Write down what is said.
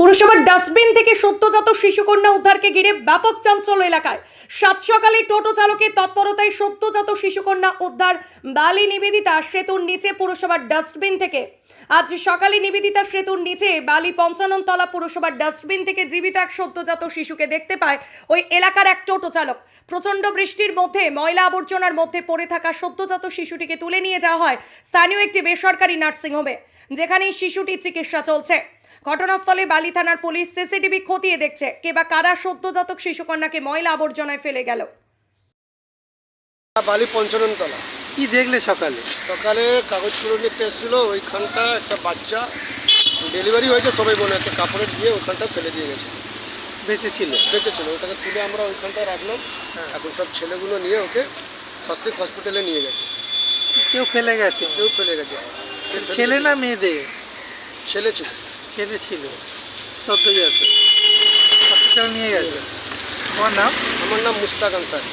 পুরসভার ডাস্টবিন থেকে সদ্যজাত শিশুকন্যা উদ্ধারকে ঘিরে ব্যাপক চাঞ্চল্য এলাকায়। সাত সকালে টোটো চালকের তৎপরতায় সদ্যজাত শিশুকন্যা উদ্ধার বালি নিবেদিতা সেতুর নিচে পুরসভার ডাস্টবিন থেকে। আজ সকালে নিবেদিতা সেতুর নিচে বালি ৫৫ তলা পুরসভার ডাস্টবিন থেকে জীবিত এক সদ্যজাত শিশুকে দেখতে পায় ওই এলাকার এক টোটো চালক। প্রচণ্ড বৃষ্টির মধ্যে ময়লা আবর্জনার মধ্যে পড়ে থাকা সদ্যজাত শিশুটিকে তুলে নিয়ে যাওয়া হয় স্থানীয় একটি বেসরকারি নার্সিংহোমে, যেখানে শিশুটির চিকিৎসা চলছে। ঘটনাস্থলে বালি থানার পুলিশ সিসিটিভি খতিয়ে দেখছে কে বা কারা সদ্যজাত শিশুকন্যাকে ময়লা আবর্জনায় ফেলে গেল। বালি ৫৫ তলা। কি দেখলে সকালে? সকালে কাগজ করে নিতে এসেছিলো, ওইখানটা একটা বাচ্চা ডেলিভারি হয়েছে সবাই বলে একটা কাপড়ে দিয়ে ওইখানটা ফেলে দিয়ে গেছে। বেঁচে ছিল? বেঁচেছিল, ওটাকে তুলে আমরা ওইখানটা রাখলাম। এখন সব ছেলেগুলো নিয়ে ওকে স্বাস্থ্য হসপিটালে নিয়ে গেছে। কেউ ফেলে গেছে? কেউ ফেলে গেছে। ছেলে না মেয়েদের? ছেলে ছিল। ছেলে ছিল সদ্যজাত। হসপিটাল নিয়ে গেছে। তোমার নাম? আমার নাম মুস্তাক আনসার।